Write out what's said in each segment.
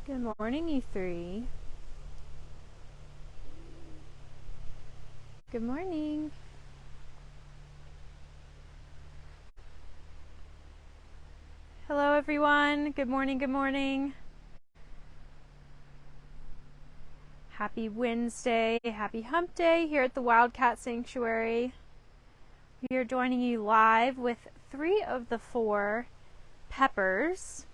Good morning, you three. Good morning. Hello, everyone. Good morning, good morning. Happy Wednesday, happy hump day here at the Wildcat Sanctuary. We are joining you live with 3 of the 4 peppers.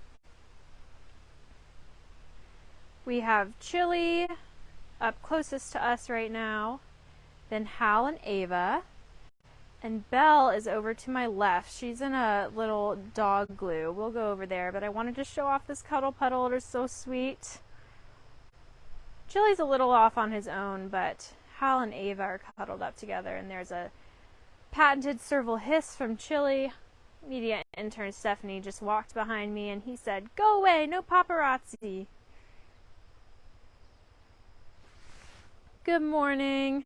We have Chili up closest to us right now, then Hal and Ava, and Belle is over to my left. She's in a little dog glue. We'll go over there, but I wanted to show off this cuddle puddle. It is so sweet. Chili's a little off on his own, but Hal and Ava are cuddled up together, and there's a patented serval hiss from Chili. Media intern Stephanie just walked behind me, and he said, "Go away, no paparazzi." Good morning.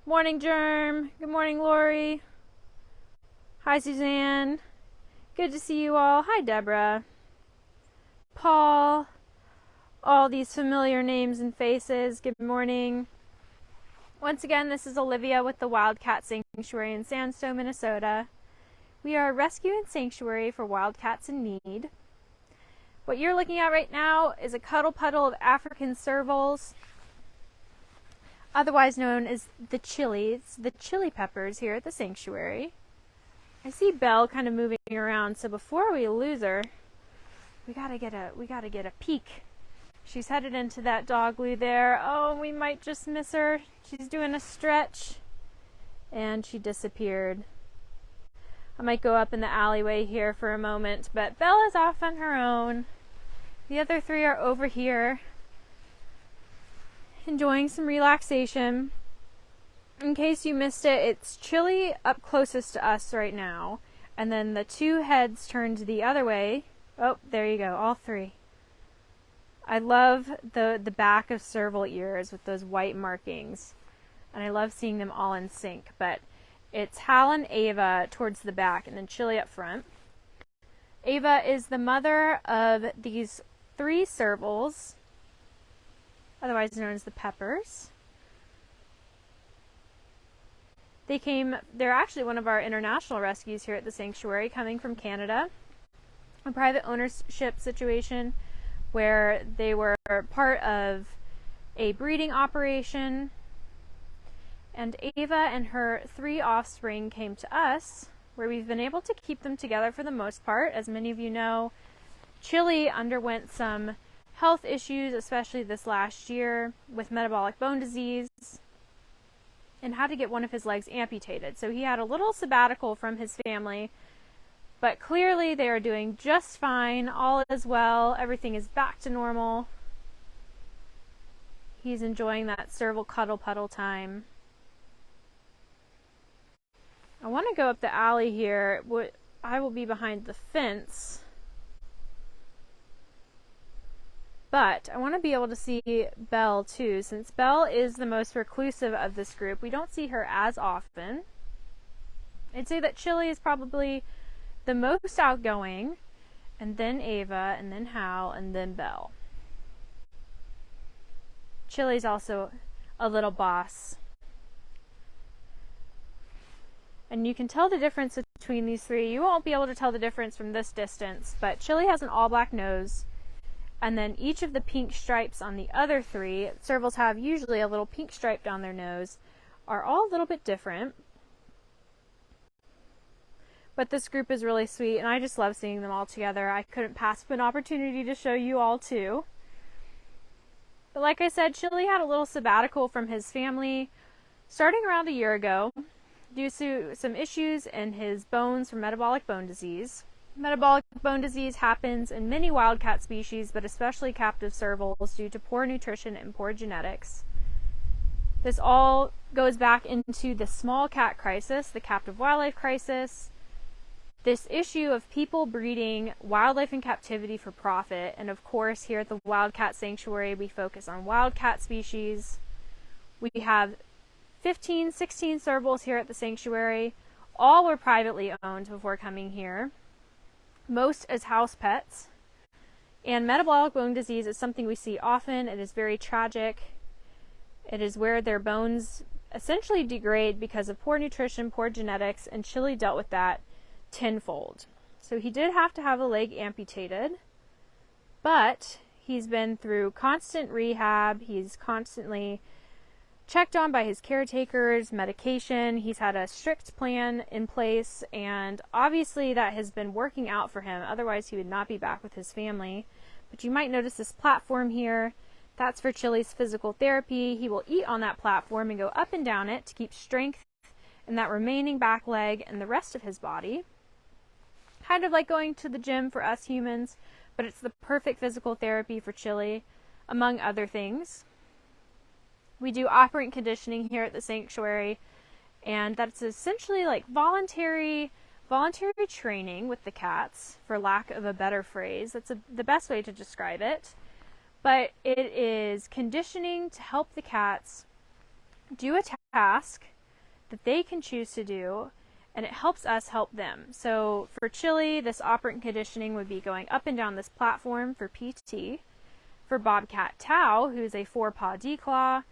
Morning, Germ. Good morning, Lori. Hi, Suzanne. Good to see you all. Hi, Deborah. Paul. All these familiar names and faces. Good morning. Once again, this is Olivia with the Wildcat Sanctuary in Sandstone, Minnesota. We are a rescue and sanctuary for wildcats in need. What you're looking at right now is a cuddle puddle of African servals, otherwise known as the chilies, the chili peppers here at the sanctuary. I see Belle kind of moving around, so before we lose her, we gotta get a peek. She's headed into that dog glue there. Oh, we might just miss her. She's doing a stretch, and she disappeared. I might go up in the alleyway here for a moment, but Belle is off on her own. The other 3 are over here, enjoying some relaxation. In case you missed it, it's Chili up closest to us right now, and then the 2 heads turned the other way. Oh, there you go, all 3. I love the back of serval ears with those white markings, and I love seeing them all in sync, but it's Hal and Ava towards the back, and then Chili up front. Ava is the mother of these 3 servals, otherwise known as the peppers. They're actually one of our international rescues here at the sanctuary, coming from Canada. A private ownership situation where they were part of a breeding operation. And Ava and her 3 offspring came to us, where we've been able to keep them together for the most part. As many of you know, Chili underwent some health issues, especially this last year, with metabolic bone disease, and had to get one of his legs amputated. So he had a little sabbatical from his family, but clearly they are doing just fine. All is well. Everything is back to normal. He's enjoying that serval cuddle puddle time. I want to go up the alley here. I will be behind the fence, but I want to be able to see Belle too, since Belle is the most reclusive of this group. We don't see her as often. I'd say that Chili is probably the most outgoing, and then Ava, and then Hal, and then Belle. Chili's also a little boss. And you can tell the difference between these 3. You won't be able to tell the difference from this distance, but Chili has an all-black nose, and then each of the pink stripes on the other 3, servals have usually a little pink stripe down their nose, are all a little bit different. But this group is really sweet, and I just love seeing them all together. I couldn't pass up an opportunity to show you all too. But like I said, Chili had a little sabbatical from his family starting around a year ago due to some issues in his bones from metabolic bone disease. Metabolic bone disease happens in many wildcat species, but especially captive servals, due to poor nutrition and poor genetics. This all goes back into the small cat crisis, the captive wildlife crisis, this issue of people breeding wildlife in captivity for profit. And of course, here at the Wildcat Sanctuary, we focus on wildcat species. We have 15, 16 servals here at the sanctuary. All were privately owned before coming here, most as house pets. And metabolic bone disease is something we see often. It is very tragic. It is where their bones essentially degrade because of poor nutrition, poor genetics, and Chili dealt with that tenfold. So he did have to have a leg amputated, but he's been through constant rehab. He's constantly checked on by his caretakers, medication. He's had a strict plan in place, and obviously that has been working out for him. Otherwise, he would not be back with his family. But you might notice this platform here. That's for Chili's physical therapy. He will eat on that platform and go up and down it to keep strength in that remaining back leg and the rest of his body. Kind of like going to the gym for us humans, but it's the perfect physical therapy for Chili, among other things. We do operant conditioning here at the sanctuary, and that's essentially like voluntary training with the cats, for lack of a better phrase. That's the best way to describe it. But it is conditioning to help the cats do a task that they can choose to do, and it helps us help them. So for Chili, this operant conditioning would be going up and down this platform for PT. For Bobcat Tao, who's a 4-paw declaw,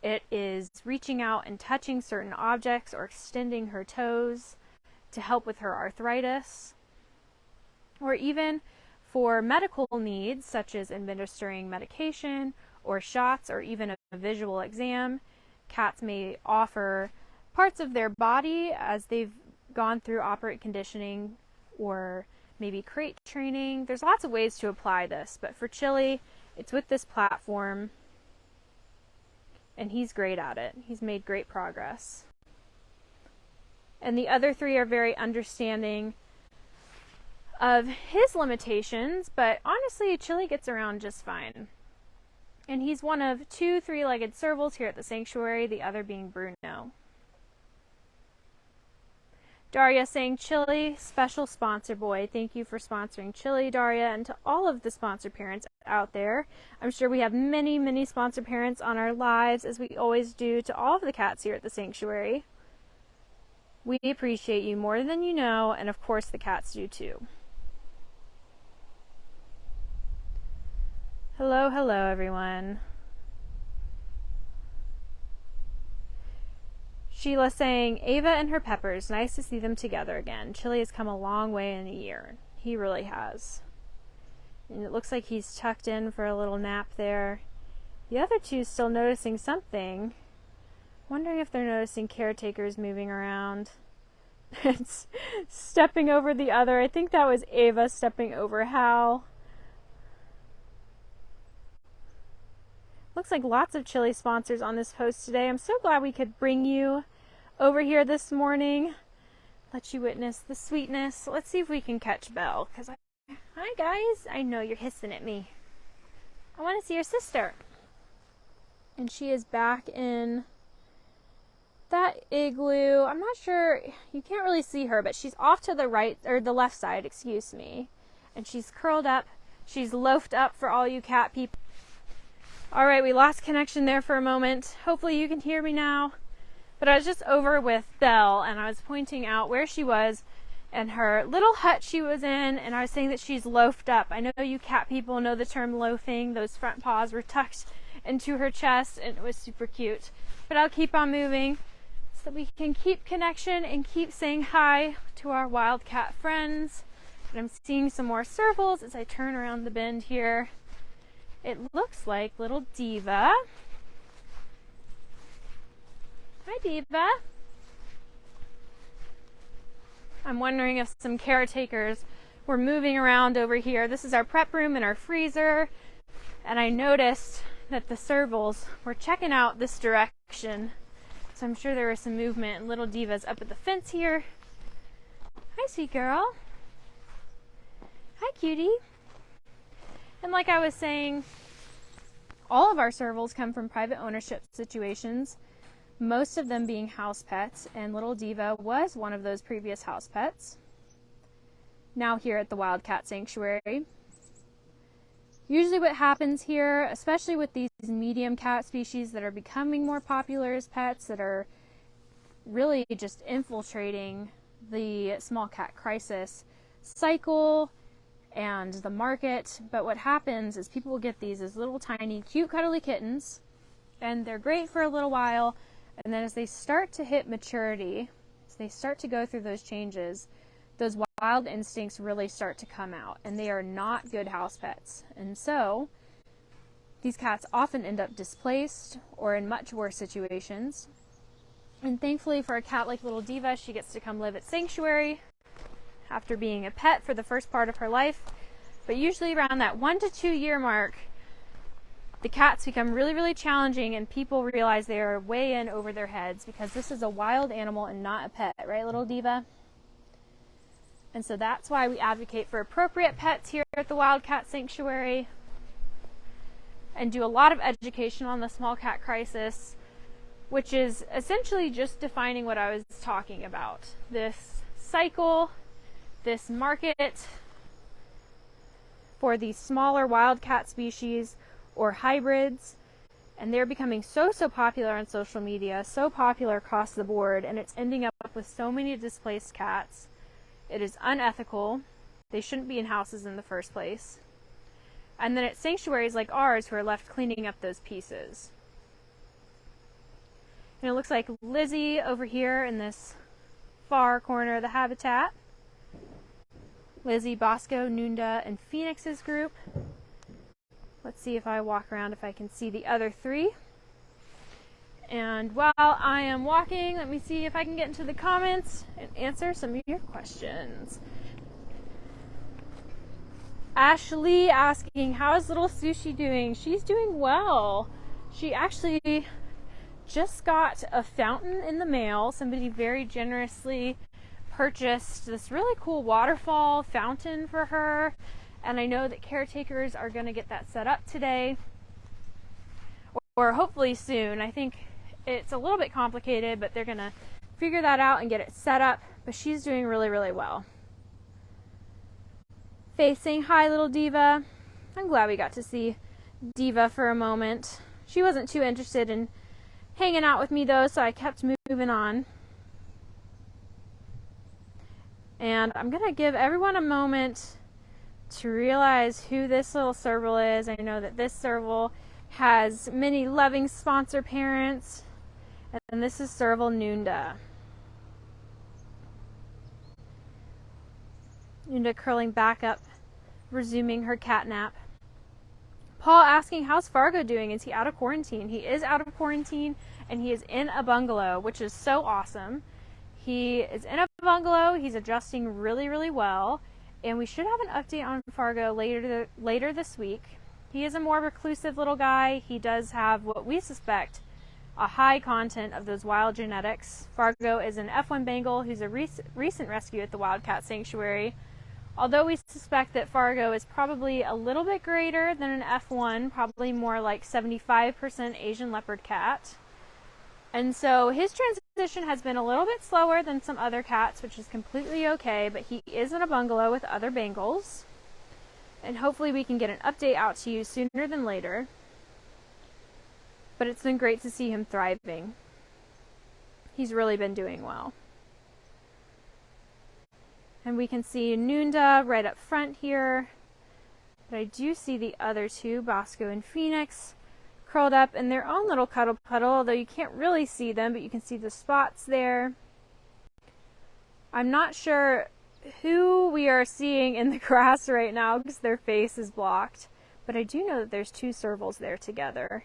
it is reaching out and touching certain objects or extending her toes to help with her arthritis. Or even for medical needs, such as administering medication or shots or even a visual exam, cats may offer parts of their body as they've gone through operant conditioning or maybe crate training. There's lots of ways to apply this, but for Chili, it's with this platform, and he's great at it. He's made great progress. And the other 3 are very understanding of his limitations, but honestly, Chili gets around just fine. And he's one of 2 3-legged servals here at the sanctuary, the other being Bruno. Daria saying, Chili, special sponsor boy. Thank you for sponsoring Chili, Daria, and to all of the sponsor parents out there. I'm sure we have many, many sponsor parents on our lives, as we always do to all of the cats here at the sanctuary. We appreciate you more than you know, and of course the cats do too. Hello, hello everyone. Sheila saying, Ava and her peppers, nice to see them together again. Chili has come a long way in a year. He really has. And it looks like he's tucked in for a little nap there. The other 2 still noticing something. Wondering if they're noticing caretakers moving around. It's stepping over the other. I think that was Ava stepping over Hal. Looks like lots of Chili sponsors on this post today. I'm so glad we could bring you over here this morning. Let you witness the sweetness. Let's see if we can catch Belle. Hi guys. I know you're hissing at me. I want to see your sister. And she is back in that igloo. I'm not sure. You can't really see her, but she's off to the right, or the left side, excuse me. And she's curled up. She's loafed up for all you cat people. All right, we lost connection there for a moment. Hopefully you can hear me now. But I was just over with Belle, and I was pointing out where she was and her little hut she was in, and I was saying that she's loafed up. I know you cat people know the term loafing. Those front paws were tucked into her chest, and it was super cute. But I'll keep on moving so that we can keep connection and keep saying hi to our wildcat friends. And I'm seeing some more servals as I turn around the bend here. It looks like little Diva. Hi, Diva. I'm wondering if some caretakers were moving around over here. This is our prep room and our freezer. And I noticed that the servals were checking out this direction. So I'm sure there was some movement. And little Diva's up at the fence here. Hi, sweet girl. Hi, cutie. And like I was saying, all of our servals come from private ownership situations, most of them being house pets, and little Diva was one of those previous house pets, now here at the Wildcat Sanctuary. Usually what happens here, especially with these medium cat species that are becoming more popular as pets, that are really just infiltrating the small cat crisis cycle, and the market. But what happens is people will get these as little tiny cute cuddly kittens, and they're great for a little while, and then as they start to hit maturity, as they start to go through those changes, those wild instincts really start to come out, and they are not good house pets. And so these cats often end up displaced or in much worse situations. And thankfully for a cat like little Diva, she gets to come live at Sanctuary after being a pet for the first part of her life. But usually around that 1 to 2 year mark, the cats become really, really challenging, and people realize they are way in over their heads, because this is a wild animal and not a pet, right, little Diva? And so that's why we advocate for appropriate pets here at the Wildcat Sanctuary, and do a lot of education on the small cat crisis, which is essentially just defining what I was talking about. This cycle, this market for these smaller wildcat species or hybrids, and they're becoming so popular on social media, so popular across the board, and it's ending up with so many displaced cats. It is unethical. They shouldn't be in houses in the first place. And then it's sanctuaries like ours who are left cleaning up those pieces. And it looks like Lizzie over here in this far corner of the habitat. Lizzie, Bosco, Nunda, and Phoenix's group. Let's see if I walk around if I can see the other three. And while I am walking, let me see if I can get into the comments and answer some of your questions. Ashley asking, how is little Sushi doing? She's doing well. She actually just got a fountain in the mail. Somebody very generously purchased this really cool waterfall fountain for her, and I know that caretakers are going to get that set up today, or hopefully soon. I think it's a little bit complicated, but they're going to figure that out and get it set up. But she's doing really, really well. Faith saying, hi, little Diva. I'm glad we got to see Diva for a moment. She wasn't too interested in hanging out with me, though, so I kept moving on. And I'm going to give everyone a moment to realize who this little serval is. I know that this serval has many loving sponsor parents, and this is serval Nunda. Nunda curling back up, resuming her cat nap. Paul asking, how's Fargo doing? Is he out of quarantine? He is out of quarantine, and he is in a bungalow, which is so awesome. He is in a bungalow. He's adjusting really, really well, and we should have an update on Fargo later this week. He is a more reclusive little guy. He does have what we suspect a high content of those wild genetics. Fargo is an F1 Bengal who's a recent rescue at the Wildcat Sanctuary. Although we suspect that Fargo is probably a little bit greater than an F1, probably more like 75% Asian leopard cat. And so his transition has been a little bit slower than some other cats, which is completely okay, but he is in a bungalow with other Bengals. And hopefully we can get an update out to you sooner than later. But it's been great to see him thriving. He's really been doing well. And we can see Nunda right up front here. But I do see the other two, Bosco and Phoenix, curled up in their own little cuddle puddle, although you can't really see them, but you can see the spots there. I'm not sure who we are seeing in the grass right now because their face is blocked, but I do know that there's two servals there together.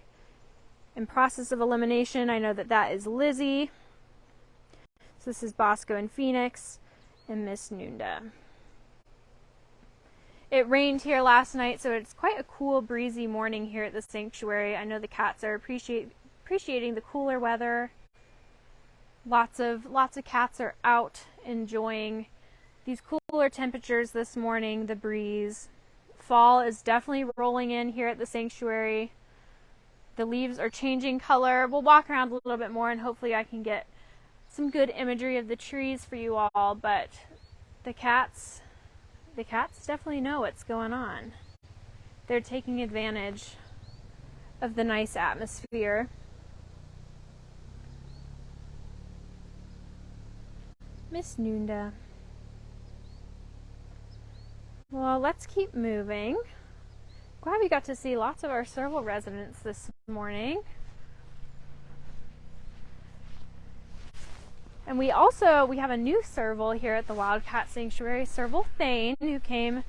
In process of elimination, I know that that is Lizzie. So this is Bosco and Phoenix and Miss Nunda. It rained here last night, so it's quite a cool, breezy morning here at the sanctuary. I know the cats are appreciating the cooler weather. Lots of cats are out enjoying these cooler temperatures this morning, the breeze. Fall is definitely rolling in here at the sanctuary. The leaves are changing color. We'll walk around a little bit more, and hopefully I can get some good imagery of the trees for you all, but the cats definitely know what's going on. They're taking advantage of the nice atmosphere. Miss Nunda. Well, let's keep moving. Glad we got to see lots of our serval residents this morning. And we have a new serval here at the Wildcat Sanctuary, Serval Thane, who came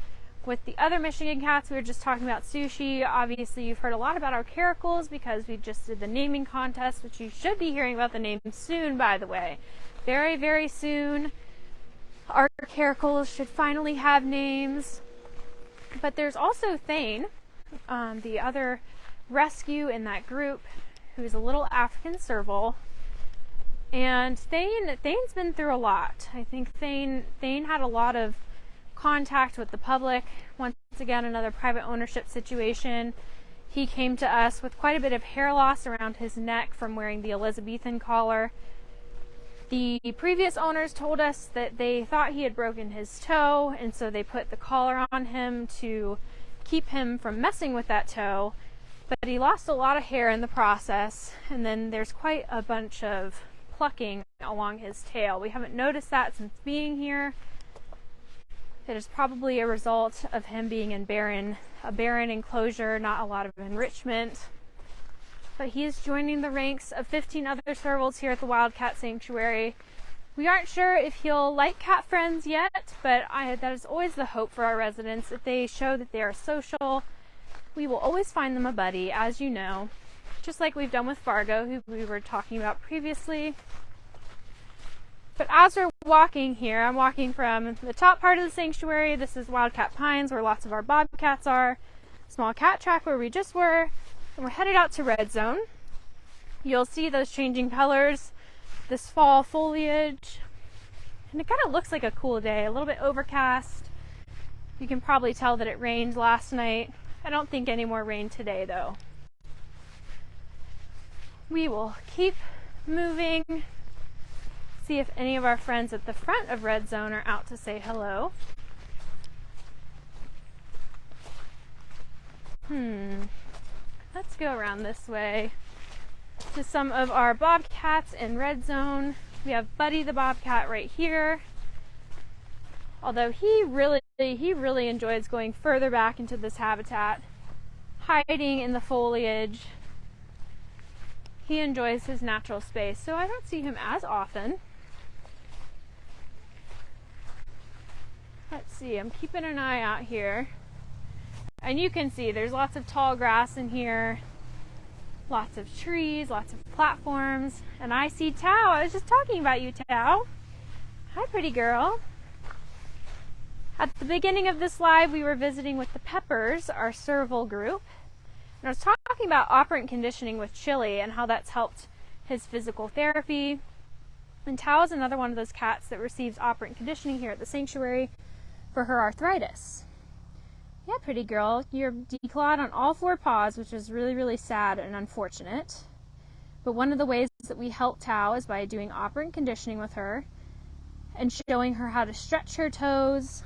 with the other Michigan cats. We were just talking about Sushi. Obviously, you've heard a lot about our caracals because we just did the naming contest, which you should be hearing about the name soon, by the way. Very, very soon. Our caracals should finally have names. But there's also Thane, the other rescue in that group, who's a little African serval. And Thane's been through a lot. I think Thane had a lot of contact with the public. Once again, another private ownership situation. He came to us with quite a bit of hair loss around his neck from wearing the Elizabethan collar. The previous owners told us that they thought he had broken his toe, and so they put the collar on him to keep him from messing with that toe. But he lost a lot of hair in the process, and then there's quite a bunch of plucking along his tail. We haven't noticed that since being here. It is probably a result of him being in a barren enclosure, not a lot of enrichment. But he is joining the ranks of 15 other servals here at the Wildcat Sanctuary. We aren't sure if he'll like cat friends yet, but that is always the hope for our residents. If they show that they are social, we will always find them a buddy, as you know. Just like we've done with Fargo, who we were talking about previously. But as we're walking here, I'm walking from the top part of the sanctuary. This is Wildcat Pines, where lots of our bobcats are. Small cat track where we just were. And we're headed out to Red Zone. You'll see those changing colors, this fall foliage. And it kind of looks like a cool day, a little bit overcast. You can probably tell that it rained last night. I don't think any more rain today, though. We will keep moving. See if any of our friends at the front of Red Zone are out to say hello. Let's go around this way to some of our bobcats in Red Zone. We have Buddy the bobcat right here. Although he really enjoys going further back into this habitat, hiding in the foliage. He enjoys his natural space, so I don't see him as often. Let's see, I'm keeping an eye out here. And you can see there's lots of tall grass in here, lots of trees, lots of platforms. And I see Tao. I was just talking about you, Tao. Hi, pretty girl. At the beginning of this live, we were visiting with the Peppers, our serval group. And I was talking about operant conditioning with Chili and how that's helped his physical therapy. And Tao is another one of those cats that receives operant conditioning here at the sanctuary for her arthritis. Yeah, pretty girl. You're declawed on all four paws, which is really, really sad and unfortunate. But one of the ways that we help Tao is by doing operant conditioning with her and showing her how to stretch her toes,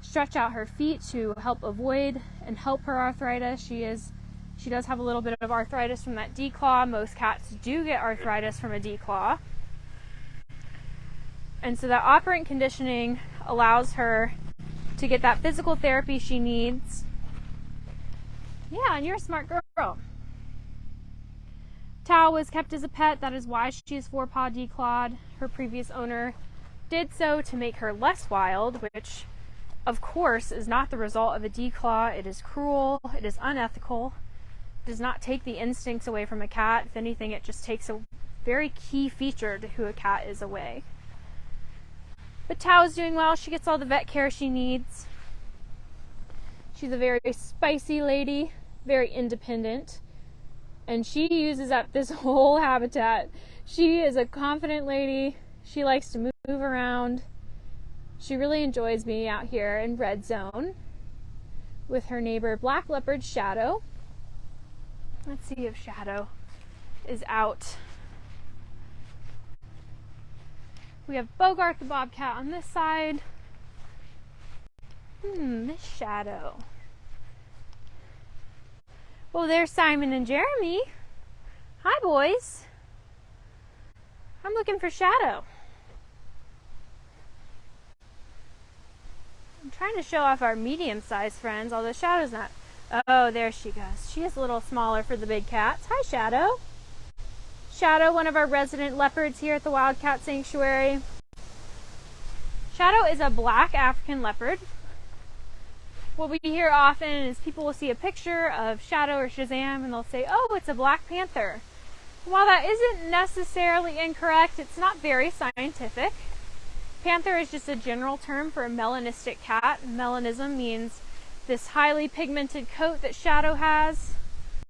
stretch out her feet to help avoid and help her arthritis. She does have a little bit of arthritis from that declaw. Most cats do get arthritis from a declaw. And so that operant conditioning allows her to get that physical therapy she needs. Yeah, and you're a smart girl. Tao was kept as a pet. That is why she is four-paw declawed. Her previous owner did so to make her less wild, which of course is not the result of a declaw. It is cruel. It is unethical. It does not take the instincts away from a cat. If anything, it just takes a very key feature to who a cat is away. But Tao is doing well. She gets all the vet care she needs. She's a very spicy lady, very independent, and she uses up this whole habitat. She is a confident lady. She likes to move around. She really enjoys being out here in Red Zone with her neighbor Black Leopard Shadow. Let's see if Shadow is out. We have Bogart the bobcat on this side. Miss Shadow. Oh, there's Simon and Jeremy. Hi, boys. I'm looking for Shadow. I'm trying to show off our medium-sized friends, although Shadow's not. Oh, there she goes. She is a little smaller for the big cats. Hi, Shadow. Shadow, one of our resident leopards here at the Wildcat Sanctuary. Shadow is a black African leopard. What we hear often is people will see a picture of Shadow or Shazam and they'll say, oh, it's a Black Panther. While that isn't necessarily incorrect, it's not very scientific. Panther is just a general term for a melanistic cat. Melanism means this highly pigmented coat that Shadow has.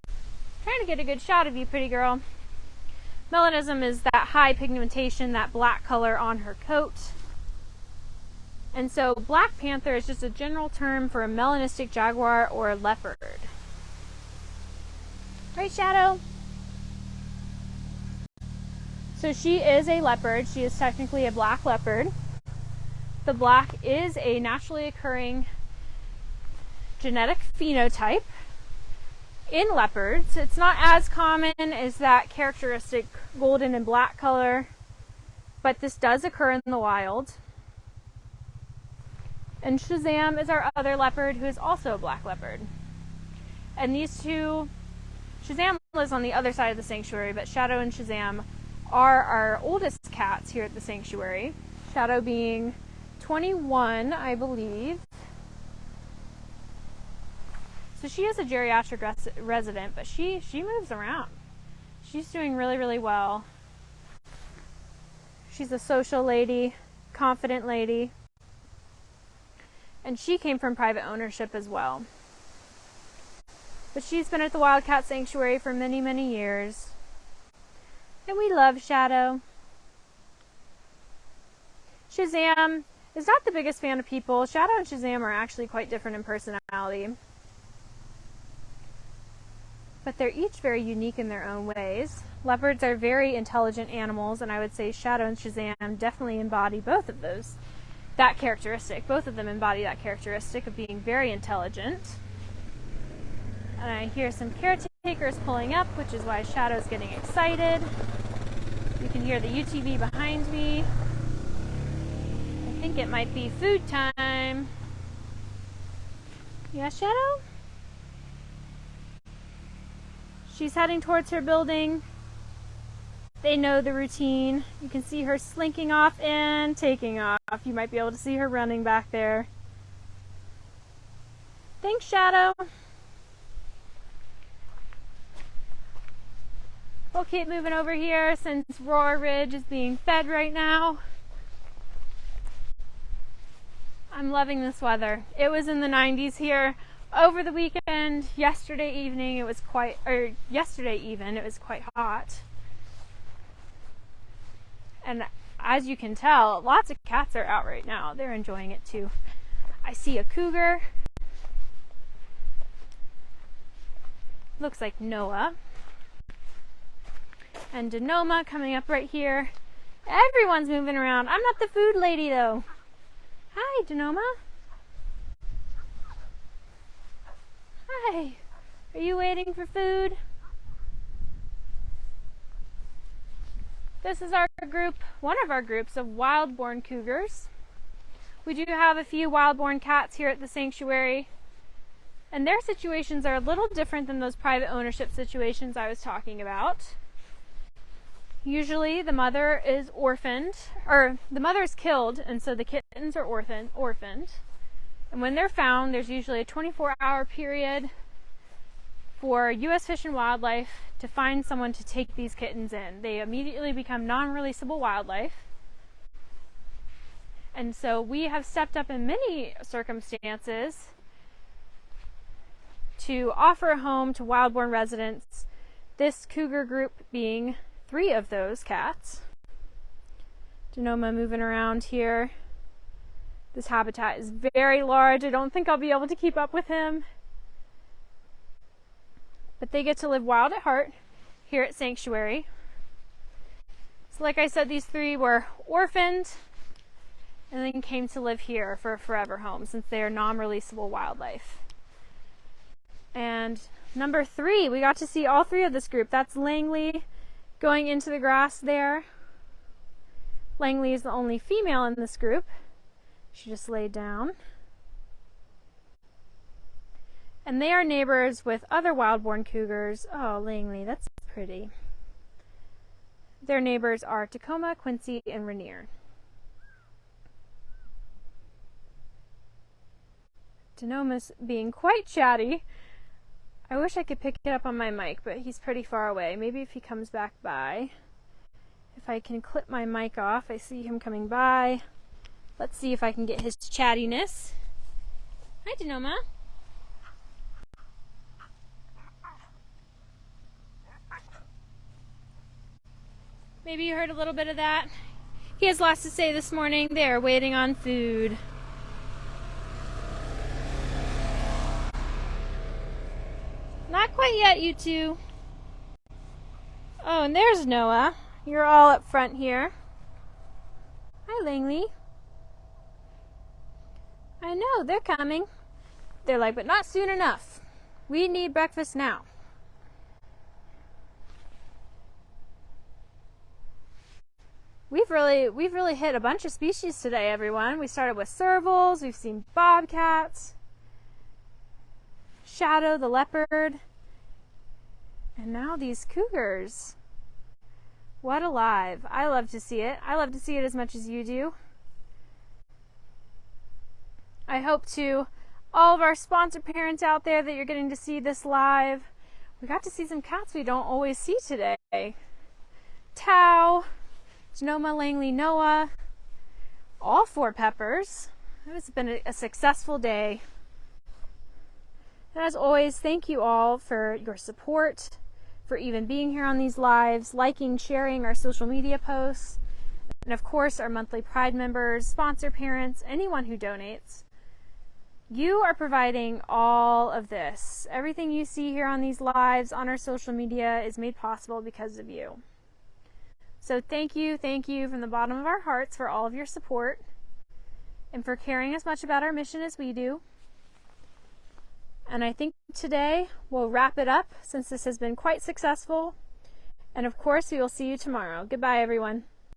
I'm trying to get a good shot of you, pretty girl. Melanism is that high pigmentation, that black color on her coat. And so Black Panther is just a general term for a melanistic jaguar or leopard. Right, Shadow? So she is a leopard. She is technically a black leopard. The black is a naturally occurring genetic phenotype in leopards. It's not as common as that characteristic golden and black color, but this does occur in the wild. And Shazam is our other leopard, who is also a black leopard. And these two, Shazam lives on the other side of the sanctuary, but Shadow and Shazam are our oldest cats here at the sanctuary. Shadow being 21, I believe. So she is a geriatric resident, but she moves around. She's doing really, really well. She's a social lady, confident lady. And she came from private ownership as well. But she's been at the Wildcat Sanctuary for many, many years. And we love Shadow. Shazam is not the biggest fan of people. Shadow and Shazam are actually quite different in personality. But they're each very unique in their own ways. Leopards are very intelligent animals, and I would say Shadow and Shazam definitely embody both of those. That characteristic. Both of them embody that characteristic of being very intelligent. And I hear some caretakers pulling up, which is why Shadow's getting excited. You can hear the UTV behind me. I think it might be food time. Yeah, Shadow? She's heading towards her building. They know the routine. You can see her slinking off and taking off. You might be able to see her running back there. Thanks, Shadow. We'll keep moving over here since Roar Ridge is being fed right now. I'm loving this weather. It was in the 90s here over the weekend. Yesterday evening it was quite hot. And as you can tell, lots of cats are out right now. They're enjoying it too. I see a cougar. Looks like Noah. And Denoma coming up right here. Everyone's moving around. I'm not the food lady though. Hi, Denoma. Hi. Are you waiting for food? This is our group, one of our groups of wild-born cougars. We do have a few wild-born cats here at the sanctuary, and their situations are a little different than those private ownership situations I was talking about. Usually the mother is orphaned, or the mother is killed, and so the kittens are orphaned. And when they're found, there's usually a 24-hour period for U.S. Fish and Wildlife to find someone to take these kittens in. They immediately become non-releasable wildlife. And so we have stepped up in many circumstances to offer a home to wild-born residents, this cougar group being 3 of those cats. Denoma moving around here. This habitat is very large. I don't think I'll be able to keep up with him. But they get to live wild at heart here at Sanctuary. So like I said, these 3 were orphaned and then came to live here for a forever home since they are non-releasable wildlife. And number 3, we got to see all 3 of this group. That's Langley going into the grass there. Langley is the only female in this group. She just laid down. And they are neighbors with other wild-born cougars. Oh, Langley, that's pretty. Their neighbors are Tacoma, Quincy, and Rainier. Denoma's being quite chatty. I wish I could pick it up on my mic, but he's pretty far away. Maybe if he comes back by. If I can clip my mic off, I see him coming by. Let's see if I can get his chattiness. Hi, Denoma. Maybe you heard a little bit of that. He has lots to say this morning. They are waiting on food. Not quite yet, you two. Oh, and there's Noah. You're all up front here. Hi, Langley. I know, they're coming. They're like, but not soon enough. We need breakfast now. We've really hit a bunch of species today, everyone. We started with servals, we've seen bobcats, Shadow the leopard, and now these cougars. What alive. I love to see it. I love to see it as much as you do. I hope to all of our sponsor parents out there that you're getting to see this live. We got to see some cats we don't always see today. Tao, Genoma, Langley, Noah, all 4 peppers. It's been a successful day. And as always, thank you all for your support, for even being here on these lives, liking, sharing our social media posts, and of course our monthly Pride members, sponsor parents, anyone who donates. You are providing all of this. Everything you see here on these lives, on our social media, is made possible because of you. So thank you from the bottom of our hearts for all of your support and for caring as much about our mission as we do. And I think today we'll wrap it up since this has been quite successful. And of course, we will see you tomorrow. Goodbye, everyone.